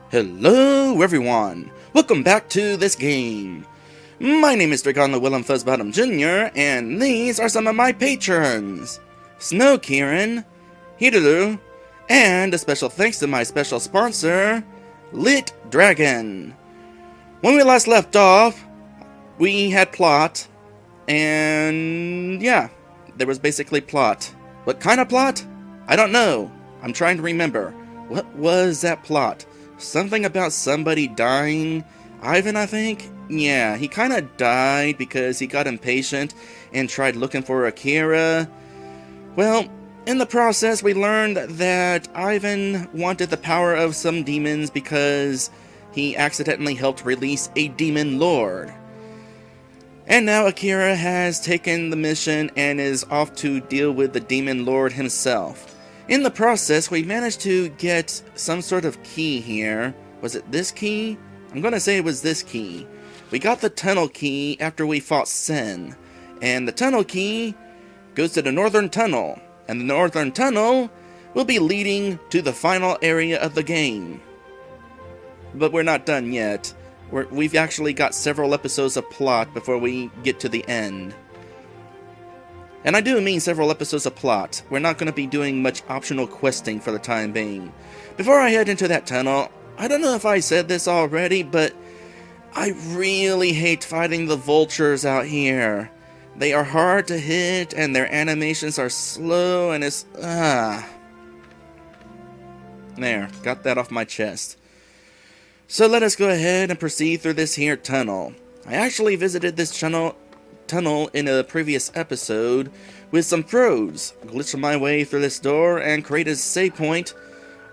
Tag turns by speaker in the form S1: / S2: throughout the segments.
S1: Hello everyone! Welcome back to this game! My name is Draygone the Willem Fuzzbottom Jr., and these are some of my patrons! Snow Kieran, Hidelu, and a special thanks to my special sponsor, Lit Dragon. When we last left off, we had plot, and yeah, there was basically plot. What kind of plot? I don't know. I'm trying to remember. What was that plot? Something about somebody dying? Ivan, I think? Yeah, he kind of died because he got impatient and tried looking for a.k.a. Well, in the process we learned that Ivan wanted the power of some demons because he accidentally helped release a demon lord. And now a.k.a. has taken the mission and is off to deal with the demon lord himself. In the process, we managed to get some sort of key here. Was it this key? I'm gonna say it was this key. We got the tunnel key after we fought Sen. And the tunnel key goes to the northern tunnel. And the northern tunnel will be leading to the final area of the game. But we're not done yet. We've actually got several episodes of plot before we get to the end. And I do mean several episodes of plot. We're not going to be doing much optional questing for the time being. Before I head into that tunnel, I don't know if I said this already, but I really hate fighting the vultures out here. They are hard to hit, and their animations are slow, and it's... There, got that off my chest. So let us go ahead and proceed through this here tunnel. I actually visited this tunnel in a previous episode with some pros, glitched my way through this door and created a save point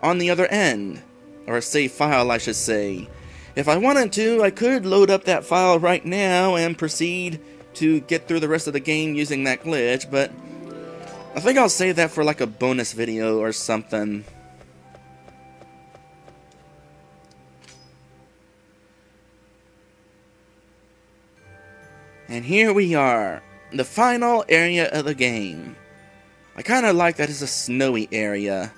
S1: on the other end, or a save file I should say. If I wanted to, I could load up that file right now and proceed to get through the rest of the game using that glitch, but I think I'll save that for like a bonus video or something. And here we are, the final area of the game. I kind of like that it's a snowy area.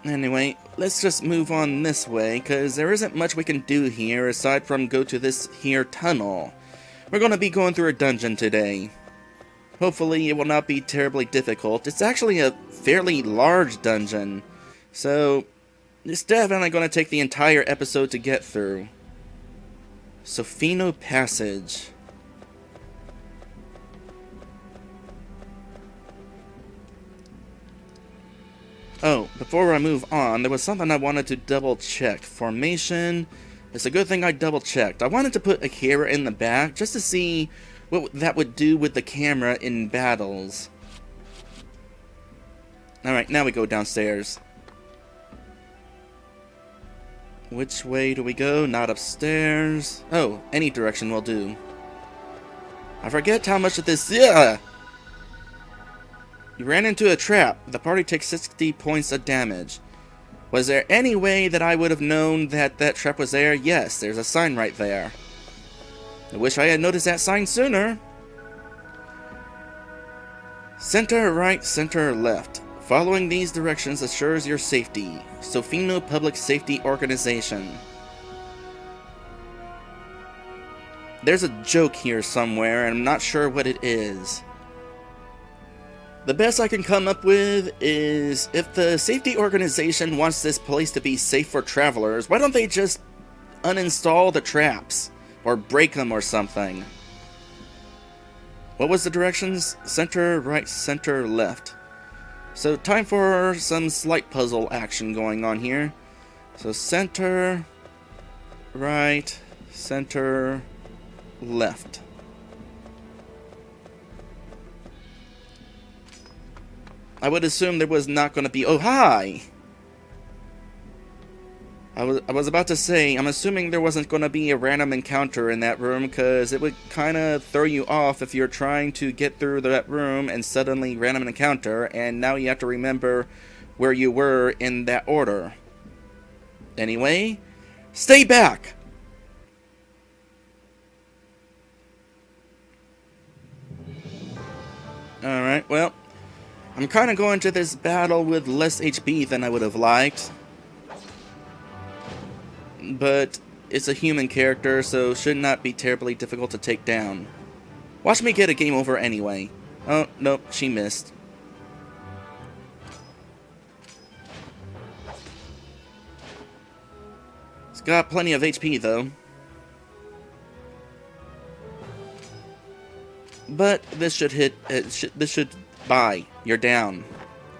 S1: Anyway, let's just move on this way, because there isn't much we can do here aside from go to this here tunnel. We're going to be going through a dungeon today. Hopefully it will not be terribly difficult. It's actually a fairly large dungeon, so it's definitely going to take the entire episode to get through. Sofino Passage. Oh, before I move on, there was something I wanted to double check. Formation. It's a good thing I double checked. I wanted to put a.k.a. in the back just to see what that would do with the camera in battles. Alright, now we go downstairs. Which way do we go? Not upstairs. Oh, any direction will do. I forget how much of this... You ran into a trap. The party takes 60 points of damage. Was there any way that I would have known that that trap was there? Yes, there's a sign right there. I wish I had noticed that sign sooner. Center right, center left. Following these directions assures your safety. Sofino Public Safety Organization. There's a joke here somewhere, and I'm not sure what it is. The best I can come up with is, if the safety organization wants this place to be safe for travelers, why don't they just uninstall the traps? Or break them or something. What was the directions? Center right, center left. So time for some slight puzzle action going on here. So center, right, center, left. I would assume there was not going to be... Oh, hi! I was about to say, I'm assuming there wasn't going to be a random encounter in that room, because it would kind of throw you off if you're trying to get through that room and suddenly random encounter, and now you have to remember where you were in that order. Anyway, stay back! Alright, well, I'm kind of going to this battle with less HP than I would have liked. But it's a human character, so should not be terribly difficult to take down. Watch me get a game over anyway. Oh, nope, she missed. It's got plenty of HP, though. But this should hit. This should buy. You're down.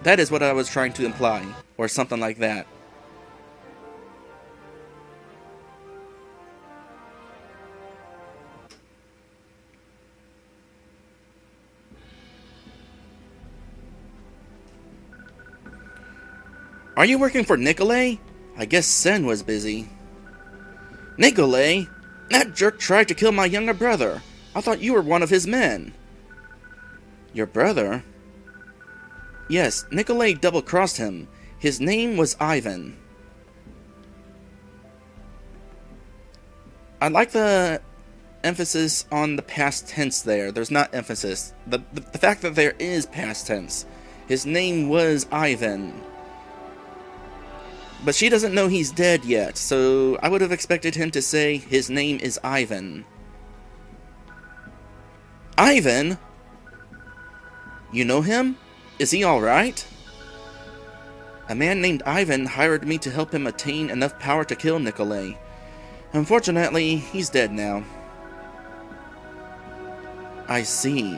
S1: That is what I was trying to imply, or something like that. Are you working for a.k.a? I guess Sen was busy. a.k.a? That jerk tried to kill my younger brother. I thought you were one of his men. Your brother? Yes, a.k.a. double-crossed him. His name was Ivan. I like the emphasis on the past tense there. There's not emphasis. The fact that there is past tense. His name was Ivan. But she doesn't know he's dead yet, so I would have expected him to say his name is Ivan. Ivan? You know him? Is he alright? A man named Ivan hired me to help him attain enough power to kill a.k.a. Unfortunately, he's dead now. I see.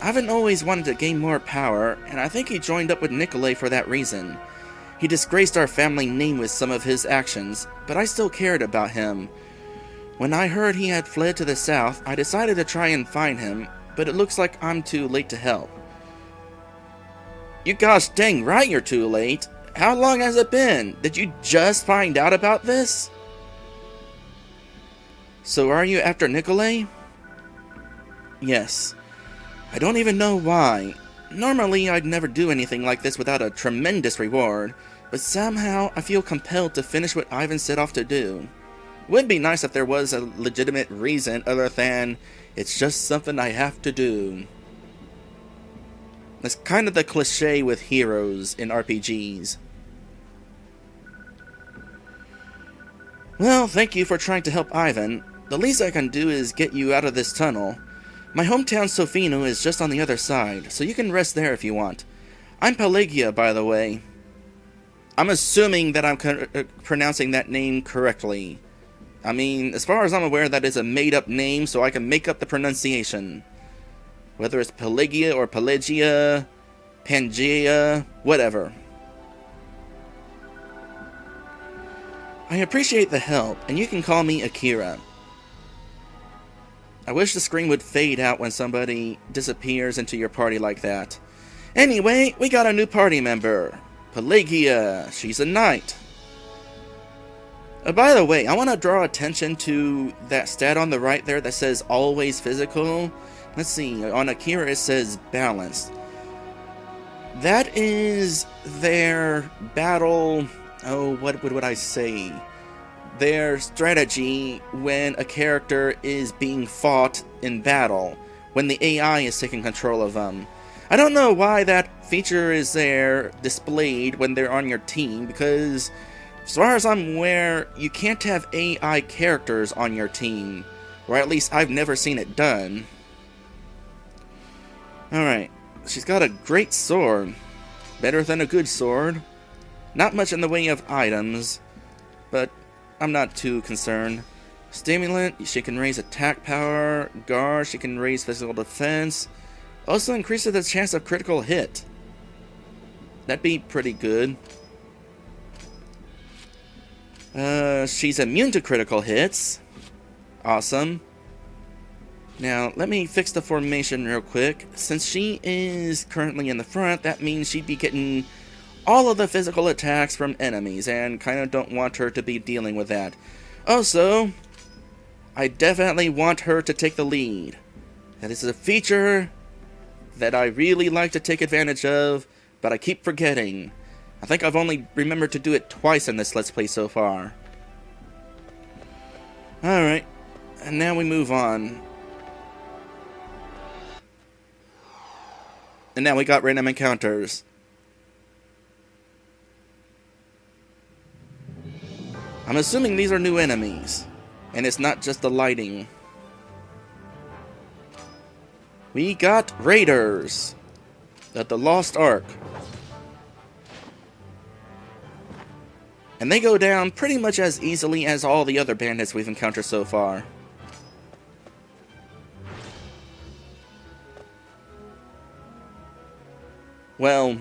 S1: Ivan always wanted to gain more power, and I think he joined up with a.k.a. for that reason. He disgraced our family name with some of his actions, but I still cared about him. When I heard he had fled to the south, I decided to try and find him, but it looks like I'm too late to help. You gosh dang right you're too late. How long has it been? Did you just find out about this? So are you after a.k.a? Yes. I don't even know why. Normally, I'd never do anything like this without a tremendous reward, but somehow I feel compelled to finish what Ivan set off to do. Would be nice if there was a legitimate reason other than it's just something I have to do. That's kind of the cliche with heroes in RPGs. Well, thank you for trying to help Ivan. The least I can do is get you out of this tunnel. My hometown Sofino is just on the other side, so you can rest there if you want. I'm Pelagea, by the way. I'm assuming that I'm pronouncing that name correctly. I mean, as far as I'm aware, that is a made-up name, so I can make up the pronunciation. Whether it's Pelagea or Pelagea, Pangea, whatever. I appreciate the help, and you can call me Akira. I wish the screen would fade out when somebody disappears into your party like that. Anyway, we got a new party member. Pelagea. She's a knight. By the way, I want to draw attention to that stat on the right there that says always physical. Let's see, on Akira it says balanced. That is their battle, what would I say? Their strategy when a character is being fought in battle, when the AI is taking control of them. I don't know why that feature is there displayed when they're on your team, because as far as I'm aware, you can't have AI characters on your team, or at least I've never seen it done. Alright, she's got a great sword, better than a good sword. Not much in the way of items, but I'm not too concerned. Stimulant, she can raise attack power. Guard, she can raise physical defense. Also increases the chance of critical hit. That'd be pretty good. She's immune to critical hits. Awesome. Now, let me fix the formation real quick. Since she is currently in the front, that means she'd be getting all of the physical attacks from enemies, and kind of don't want her to be dealing with that. Also, I definitely want her to take the lead. That is a feature that I really like to take advantage of, but I keep forgetting. I think I've only remembered to do it twice in this Let's Play so far. Alright, and now we move on. And now we got random encounters. I'm assuming these are new enemies, and it's not just the lighting. We got Raiders at the Lost Ark. And they go down pretty much as easily as all the other bandits we've encountered so far. Well,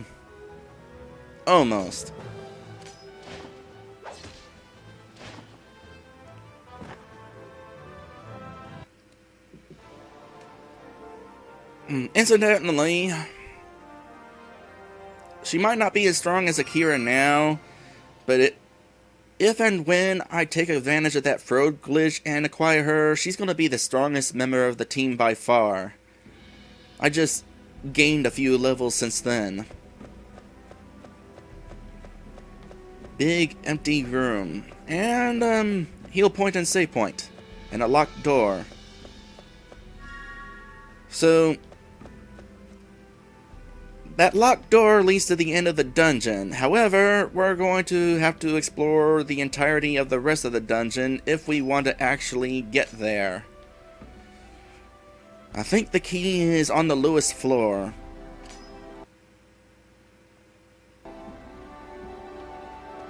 S1: almost. Incidentally, she might not be as strong as a.k.a. now, but if and when I take advantage of that Frode glitch and acquire her, she's going to be the strongest member of the team by far. I just gained a few levels since then. Big empty room, and heal point and save point, and a locked door. So that locked door leads to the end of the dungeon. However, we're going to have to explore the entirety of the rest of the dungeon if we want to actually get there. I think the key is on the lowest floor.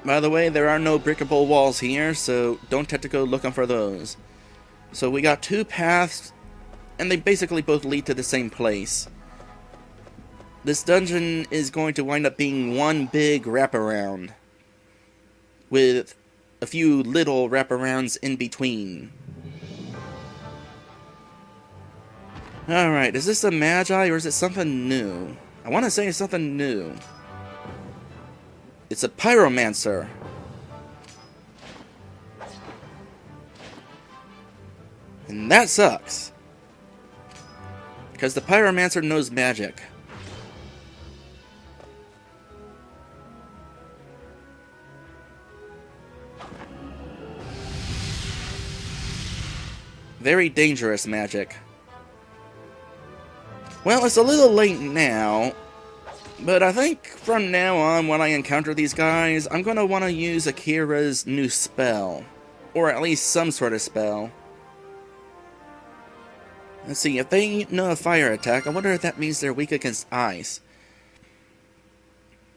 S1: By the way, there are no breakable walls here, so don't have to go looking for those. So we got two paths, and they basically both lead to the same place. This dungeon is going to wind up being one big wraparound, with a few little wraparounds in between. Alright, is this a Magi or is it something new? I want to say it's something new. It's a Pyromancer. And that sucks. Because the Pyromancer knows magic. Very dangerous magic. Well, it's a little late now, but I think from now on when I encounter these guys, I'm going to want to use a.k.a.'s new spell. Or at least some sort of spell. Let's see, if they know a fire attack, I wonder if that means they're weak against ice.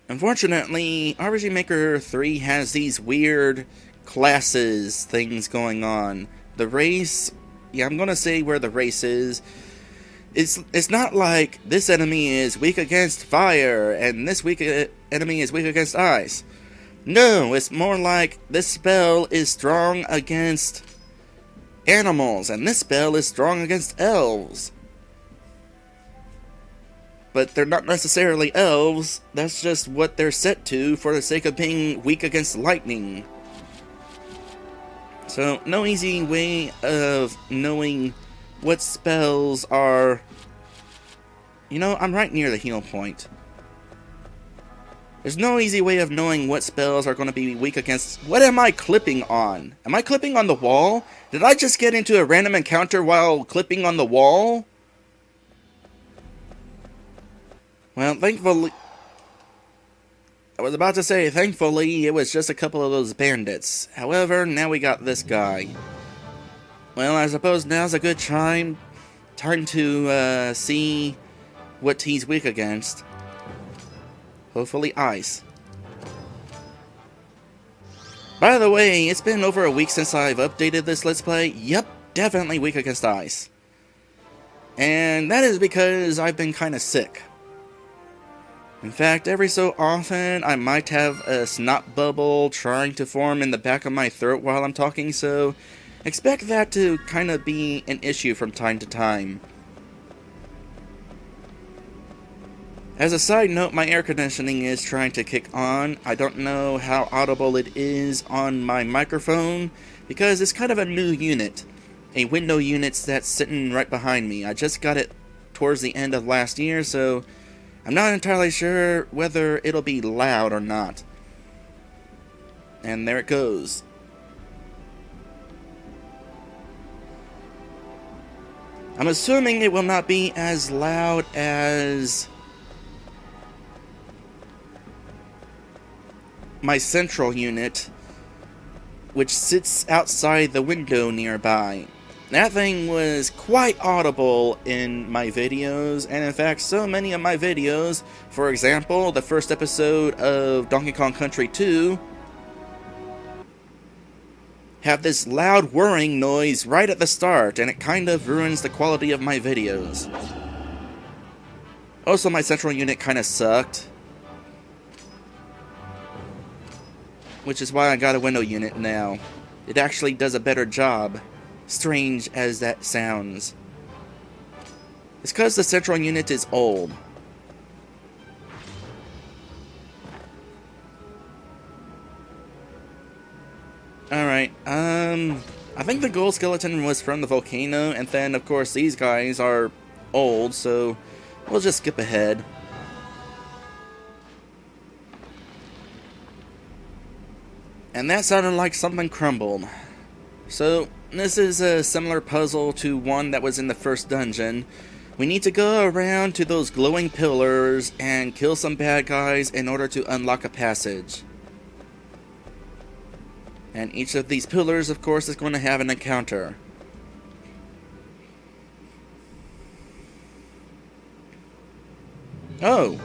S1: Unfortunately, RPG Maker 3 has these weird classes things going on. The race, yeah, I'm going to say where the race is. It's not like this enemy is weak against fire and this enemy is weak against ice. No, it's more like this spell is strong against animals and this spell is strong against elves. But they're not necessarily elves, that's just what they're set to for the sake of being weak against lightning. So, no easy way of knowing what spells are... You know, I'm right near the heal point. There's no easy way of knowing what spells are going to be weak against... What am I clipping on? Am I clipping on the wall? Did I just get into a random encounter while clipping on the wall? Well, thankfully... I was about to say, thankfully, it was just a couple of those bandits. However, now we got this guy. Well, I suppose now's a good time to see what he's weak against. Hopefully ice. By the way, it's been over a week since I've updated this Let's Play. Yep, definitely weak against ice. And that is because I've been kind of sick. In fact, every so often, I might have a snot bubble trying to form in the back of my throat while I'm talking, so expect that to kind of be an issue from time to time. As a side note, my air conditioning is trying to kick on. I don't know how audible it is on my microphone, because it's kind of a new unit. A window unit that's sitting right behind me. I just got it towards the end of last year, so I'm not entirely sure whether it'll be loud or not. And there it goes. I'm assuming it will not be as loud as my central unit, which sits outside the window nearby. That thing was quite audible in my videos, and in fact so many of my videos, for example, the first episode of Donkey Kong Country 2, have this loud whirring noise right at the start, and it kind of ruins the quality of my videos. Also, my central unit kind of sucked, which is why I got a window unit now. It actually does a better job, strange as that sounds. It's because the central unit is old. Alright, I think the gold skeleton was from the volcano, and then of course these guys are old, so we'll just skip ahead. And that sounded like something crumbled. So, this is a similar puzzle to one that was in the first dungeon. We need to go around to those glowing pillars and kill some bad guys in order to unlock a passage. And each of these pillars, of course, is going to have an encounter. Oh!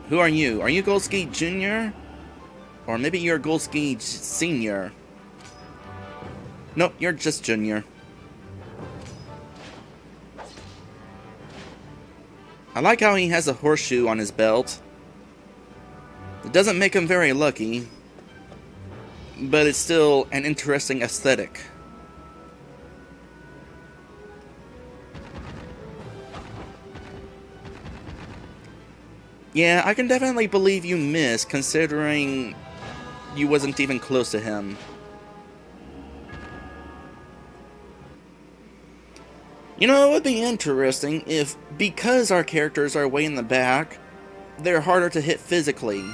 S1: Who are you? Are you Goldsky Jr.? Or maybe you're Goldsky Sr. Nope, you're just Junior. I like how he has a horseshoe on his belt. It doesn't make him very lucky, but it's still an interesting aesthetic. Yeah, I can definitely believe you missed, considering you wasn't even close to him. You know, it would be interesting if, because our characters are way in the back, they're harder to hit physically.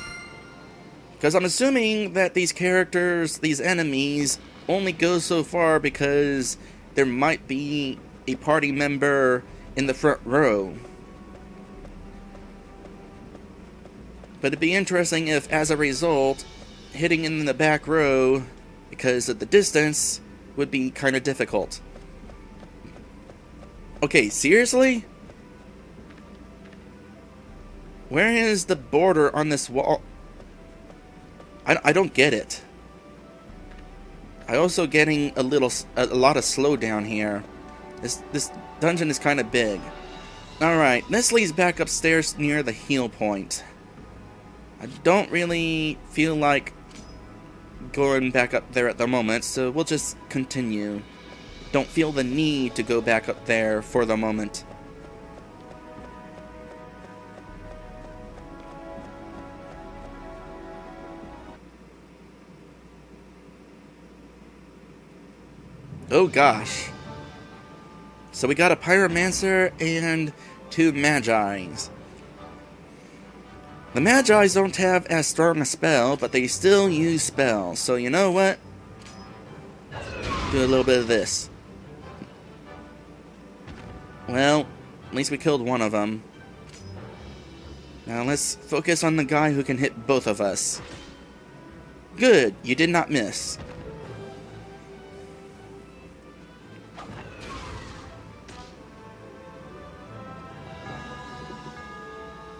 S1: Because I'm assuming that these characters, these enemies, only go so far because there might be a party member in the front row. But it'd be interesting if, as a result, hitting in the back row, because of the distance, would be kind of difficult. Okay, seriously? Where is the border on this wall? I don't get it. I also getting a lot of slowdown here. This dungeon is kind of big. Alright, this leads back upstairs near the heal point. I don't really feel like going back up there at the moment, so we'll just continue. Don't feel the need to go back up there for the moment. Oh gosh. So we got a Pyromancer and 2 Magis. The Magis don't have as strong a spell, but they still use spells. So you know what? Do a little bit of this. Well, at least we killed one of them. Now let's focus on the guy who can hit both of us. Good, you did not miss.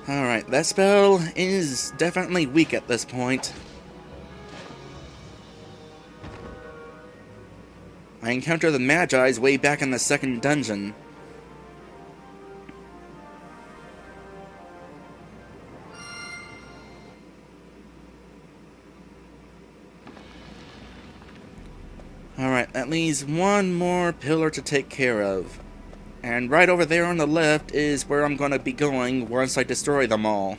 S1: Alright, that spell is definitely weak at this point. I encountered the Magi's way back in the second dungeon. Alright, that leaves one more pillar to take care of. And right over there on the left is where I'm going to be going once I destroy them all.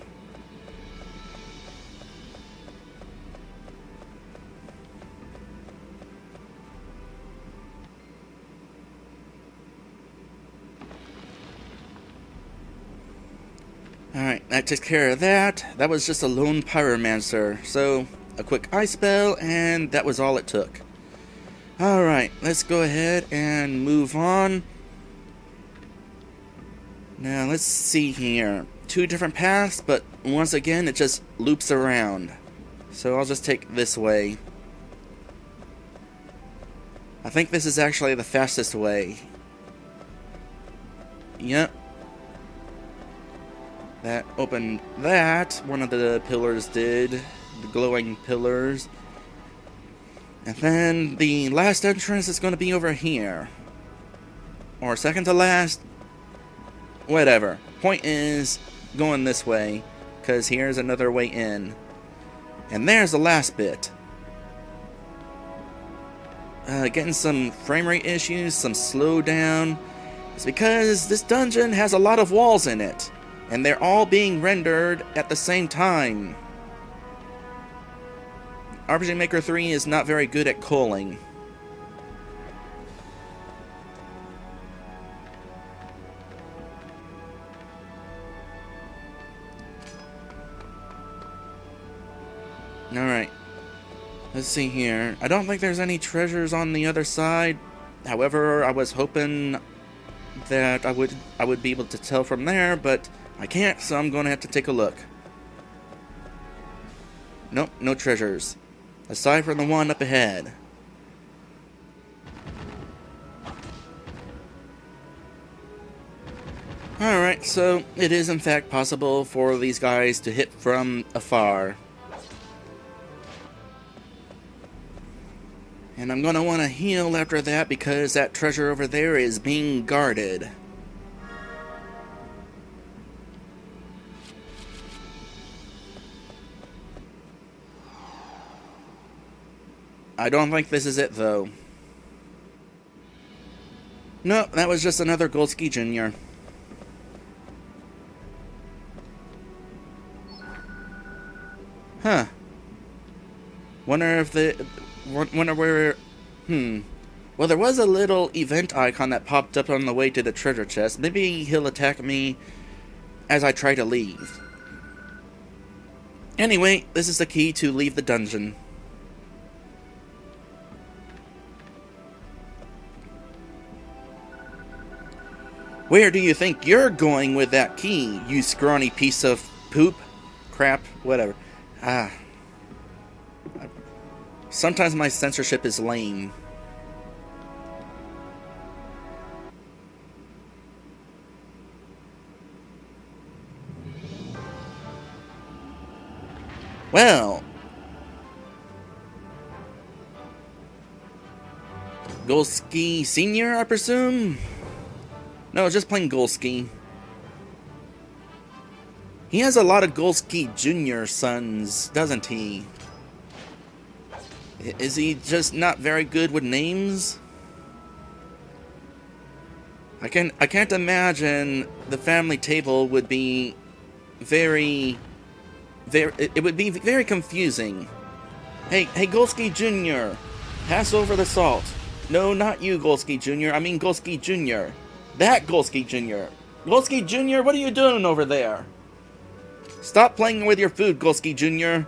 S1: Alright, that takes care of that. That was just a lone Pyromancer. So, a quick ice spell, and that was all it took. Alright, let's go ahead and move on. Now, let's see here. 2 different paths, but once again, it just loops around. So I'll just take this way. I think this is actually the fastest way. Yep. That opened that. One of the pillars did. The glowing pillars. And then the last entrance is going to be over here. Or second to last. Whatever. Point is going this way. Because here's another way in. And there's the last bit. Getting some frame rate issues, some slowdown. It's because this dungeon has a lot of walls in it. And they're all being rendered at the same time. RPG Maker 3 is not very good at culling. Alright. Let's see here. I don't think there's any treasures on the other side. However, I was hoping that I would be able to tell from there, but I can't, so I'm going to have to take a look. Nope, no treasures. Aside from the one up ahead. Alright, so it is in fact possible for these guys to hit from afar. And I'm going to want to heal after that because that treasure over there is being guarded. I don't think this is it, though. No, that was just another Goldsky Jr. Huh. Wonder if wonder where... Well, there was a little event icon that popped up on the way to the treasure chest. Maybe he'll attack me as I try to leave. Anyway, this is the key to leave the dungeon. Where do you think you're going with that key, you scrawny piece of poop? Crap, whatever. Sometimes my censorship is lame. Well. Goldsky Sr., I presume? No, just plain Goldsky. He has a lot of Goldsky Jr. sons, doesn't he? Is he just not very good with names? I can't imagine the family table would be it would be very confusing. Hey, Goldsky Jr., pass over the salt. No, not you, Goldsky Jr., I mean Goldsky Jr. That Goldsky Jr. Goldsky Jr., what are you doing over there? Stop playing with your food, Goldsky Jr.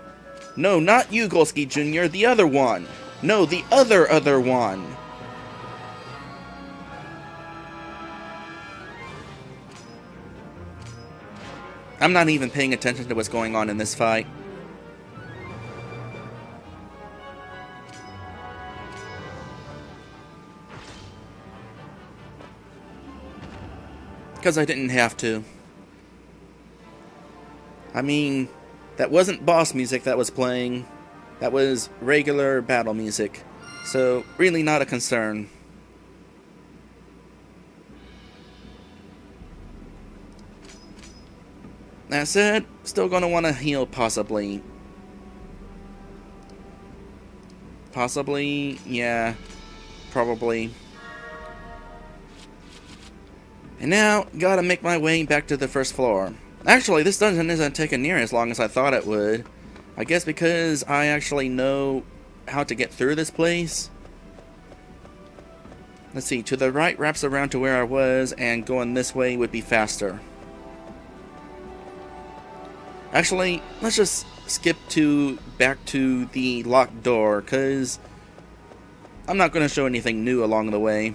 S1: No, not you, Goldsky Jr., the other one. No, the other one. I'm not even paying attention to what's going on in this fight. Because I didn't have to. I mean, that wasn't boss music that was playing. That was regular battle music. So, really not a concern. That said, still gonna want to heal possibly. Possibly, yeah. Probably. And now, gotta make my way back to the first floor. Actually, this dungeon isn't taking near as long as I thought it would. I guess because I actually know how to get through this place. Let's see, to the right wraps around to where I was, and going this way would be faster. Actually, let's just skip back to the locked door, because I'm not going to show anything new along the way.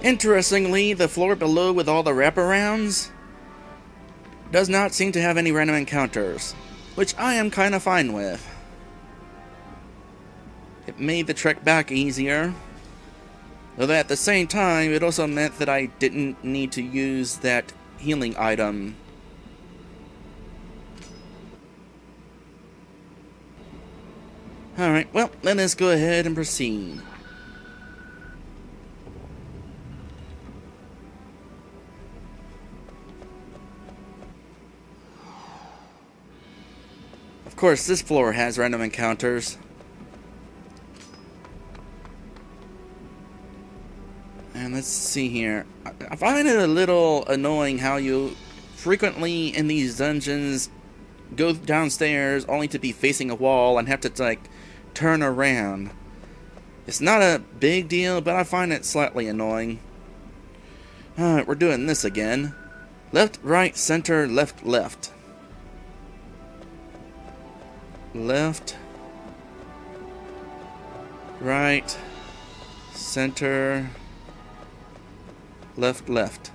S1: Interestingly, the floor below with all the wraparounds, does not seem to have any random encounters, which I am kind of fine with. It made the trek back easier, though at the same time it also meant that I didn't need to use that healing item. Alright, well, let us go ahead and proceed. Of course, this floor has random encounters. And let's see here. I find it a little annoying how you frequently in these dungeons go downstairs only to be facing a wall and have to, like, turn around. It's not a big deal, but I find it slightly annoying. Alright, we're doing this again. Left, right, center, left, left. Left, right, center, left, left.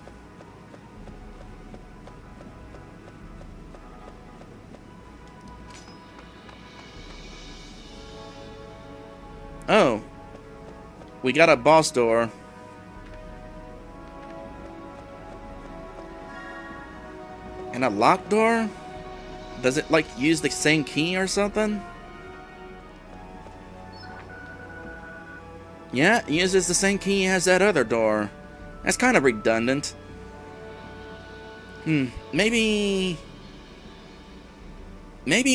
S1: Oh, we got a boss door. And a locked door? Does it, like, use the same key or something? Yeah, it uses the same key as that other door. That's kind of redundant. Maybe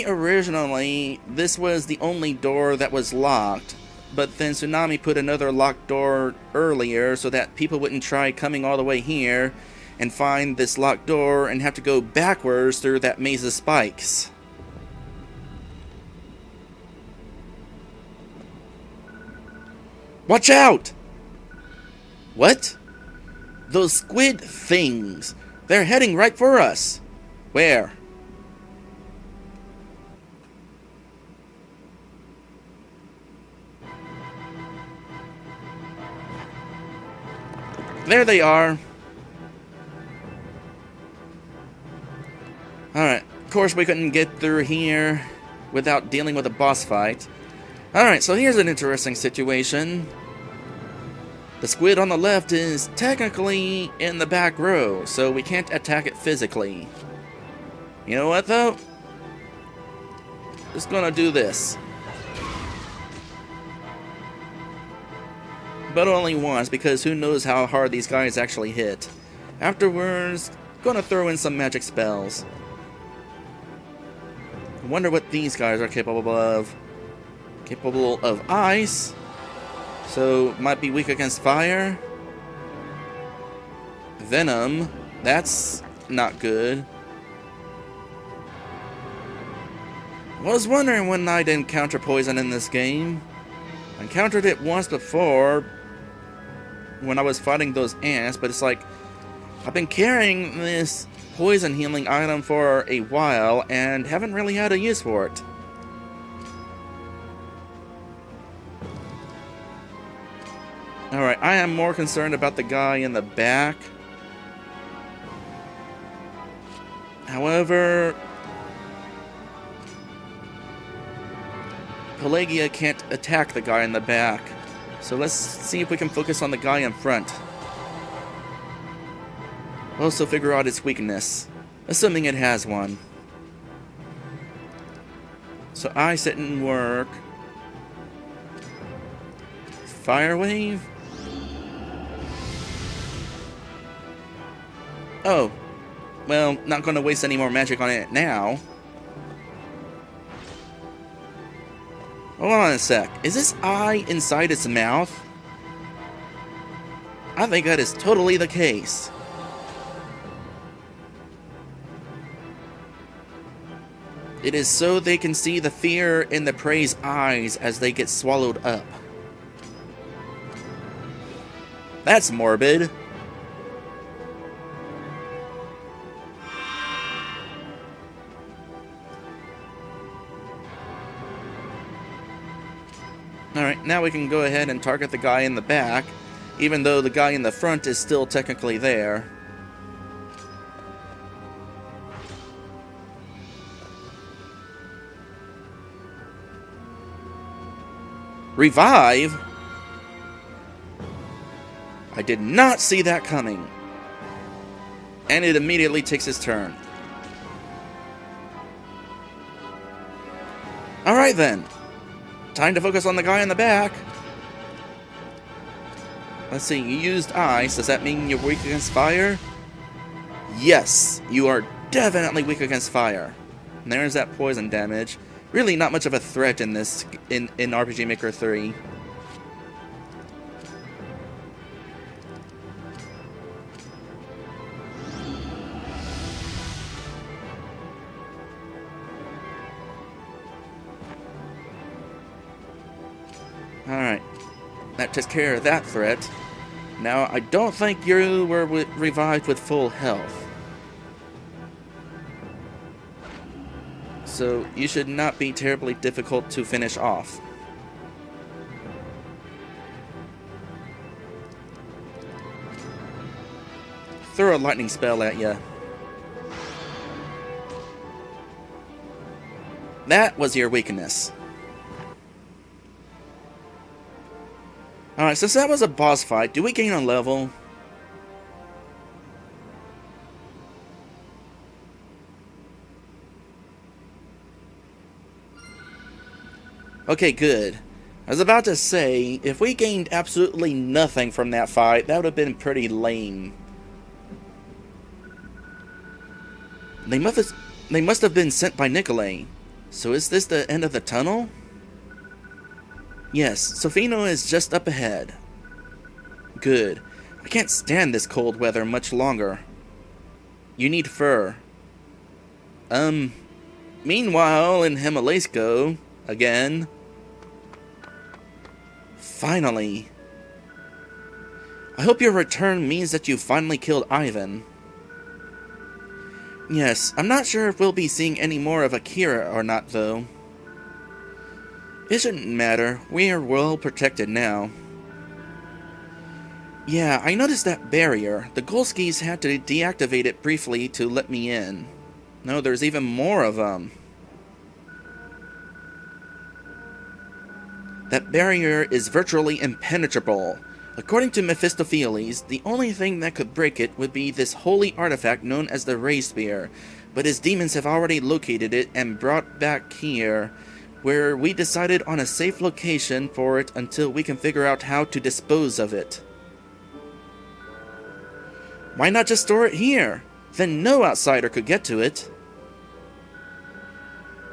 S1: originally this was the only door that was locked, but then Tsunami put another locked door earlier so that people wouldn't try coming all the way here and find this locked door and have to go backwards through that maze of spikes. Watch out! What? Those squid things. They're heading right for us. Where? There they are. Alright, of course we couldn't get through here without dealing with a boss fight. Alright, so here's an interesting situation. The squid on the left is technically in the back row, so we can't attack it physically. You know what though? Just gonna do this. But only once, because who knows how hard these guys actually hit. Afterwards, gonna throw in some magic spells. I wonder what these guys are capable of. Capable of ice, so might be weak against fire. Venom, that's not good. I was wondering when I'd encounter poison in this game. I encountered it once before when I was fighting those ants, but it's like I've been carrying this poison healing item for a while and haven't really had a use for it. Alright, I am more concerned about the guy in the back. However, Pelagea can't attack the guy in the back. So let's see if we can focus on the guy in front. Also figure out its weakness, assuming it has one. So ice didn't work. Fire wave? Oh. Well, not gonna waste any more magic on it now. Hold on a sec. Is this eye inside its mouth? I think that is totally the case. It is so they can see the fear in the prey's eyes as they get swallowed up. That's morbid. Alright, now we can go ahead and target the guy in the back, even though the guy in the front is still technically there. Revive? I did not see that coming. And it immediately takes its turn. Alright then. Time to focus on the guy in the back. Let's see, you used ice. Does that mean you're weak against fire? Yes, you are definitely weak against fire. And there's that poison damage. Really not much of a threat in this in RPG Maker 3. Alright, that takes care of that threat. Now, I don't think you were revived with full health. So, you should not be terribly difficult to finish off. Throw a lightning spell at you. That was your weakness. Alright, since that was a boss fight, do we gain a level? Okay, good. I was about to say, if we gained absolutely nothing from that fight, that would have been pretty lame. They must have been sent by a.k.a. So is this the end of the tunnel? Yes, Sofino is just up ahead. Good. I can't stand this cold weather much longer. You need fur. Meanwhile, in Himalaysko, again. Finally. I hope your return means that you finally killed Ivan. Yes, I'm not sure if we'll be seeing any more of Akira or not, though. It shouldn't matter. We are well protected now. Yeah, I noticed that barrier. The Golskis had to deactivate it briefly to let me in. No, there's even more of them. That barrier is virtually impenetrable. According to Mephistopheles, the only thing that could break it would be this holy artifact known as the Ray Spear, but his demons have already located it and brought back here, where we decided on a safe location for it until we can figure out how to dispose of it. Why not just store it here? Then no outsider could get to it.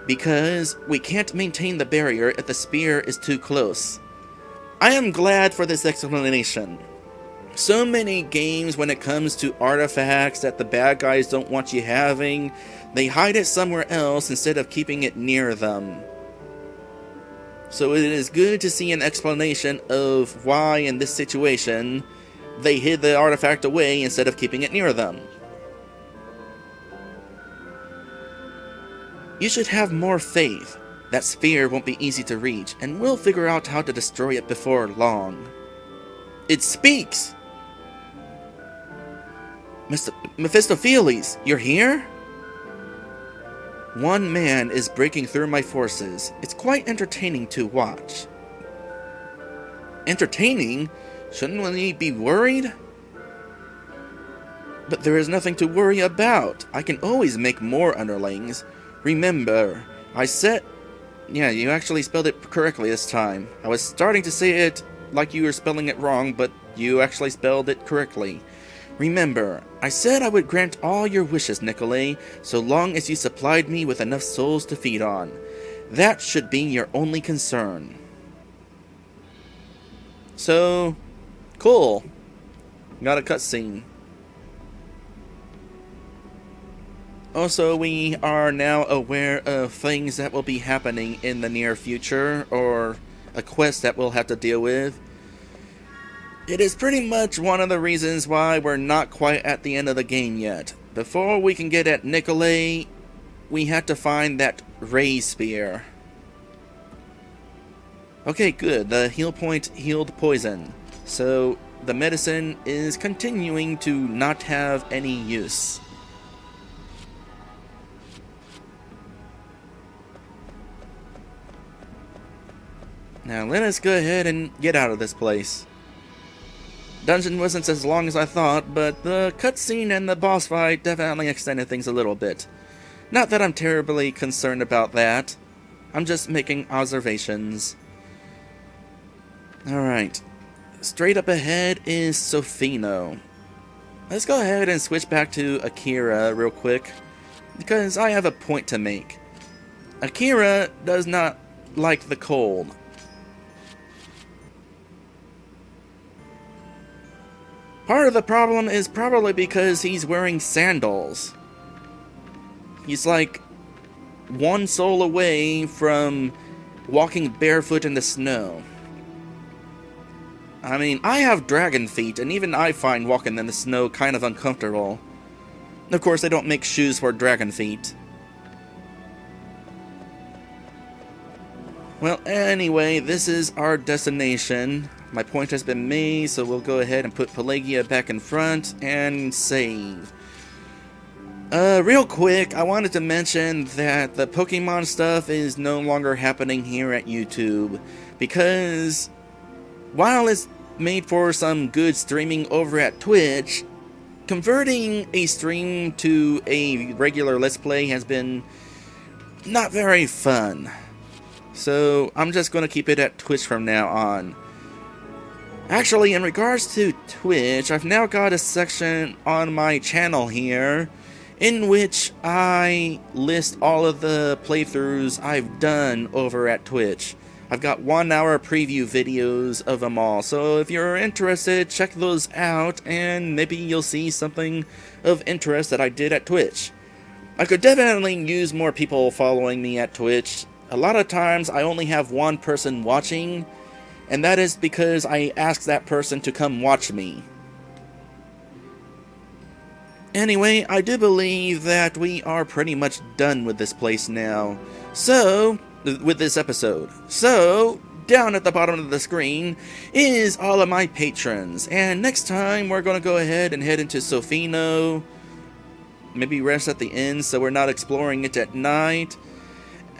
S1: Because we can't maintain the barrier if the spear is too close. I am glad for this explanation. So many games, when it comes to artifacts that the bad guys don't want you having, they hide it somewhere else instead of keeping it near them. So it is good to see an explanation of why, in this situation, they hid the artifact away instead of keeping it near them. You should have more faith. That sphere won't be easy to reach, and we'll figure out how to destroy it before long. It speaks! Mr. Mephistopheles, you're here? One man is breaking through my forces. It's quite entertaining to watch. Entertaining? Shouldn't we be worried? But there is nothing to worry about. I can always make more underlings. Remember, I said... Yeah, you actually spelled it correctly this time. I was starting to say it like you were spelling it wrong, but you actually spelled it correctly. Remember, I said I would grant all your wishes, a.k.a., so long as you supplied me with enough souls to feed on. That should be your only concern. So, cool. Got a cutscene. Also, we are now aware of things that will be happening in the near future, or a quest that we'll have to deal with. It is pretty much one of the reasons why we're not quite at the end of the game yet. Before we can get at a.k.a., we had to find that Ray Spear. Okay, good. The heal point healed poison. So, the medicine is continuing to not have any use. Now let us go ahead and get out of this place. Dungeon wasn't as long as I thought, but the cutscene and the boss fight definitely extended things a little bit. Not that I'm terribly concerned about that. I'm just making observations. Alright. Straight up ahead is Sofino. Let's go ahead and switch back to a.k.a. real quick, because I have a point to make. a.k.a. does not like the cold. Part of the problem is probably because he's wearing sandals. He's like one sole away from walking barefoot in the snow. I mean, I have dragon feet, and even I find walking in the snow kind of uncomfortable. Of course, they don't make shoes for dragon feet. Well, anyway, this is our destination. My point has been made, so we'll go ahead and put Pelagea back in front and save. Real quick, I wanted to mention that the Pokemon stuff is no longer happening here at YouTube, because while it's made for some good streaming over at Twitch, converting a stream to a regular Let's Play has been not very fun. So I'm just going to keep it at Twitch from now on. Actually, in regards to Twitch, I've now got a section on my channel here in which I list all of the playthroughs I've done over at Twitch. I've got 1 hour preview videos of them all, so if you're interested, check those out, and maybe you'll see something of interest that I did at Twitch. I could definitely use more people following me at Twitch. A lot of times I only have one person watching, and that is because I ask that person to come watch me. Anyway, I do believe that we are pretty much done with this place now. So, with this episode. So, down at the bottom of the screen is all of my patrons. And next time we're going to go ahead and head into Sofino. Maybe rest at the inn so we're not exploring it at night.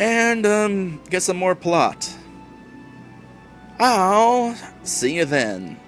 S1: And, get some more plot. I'll see you then.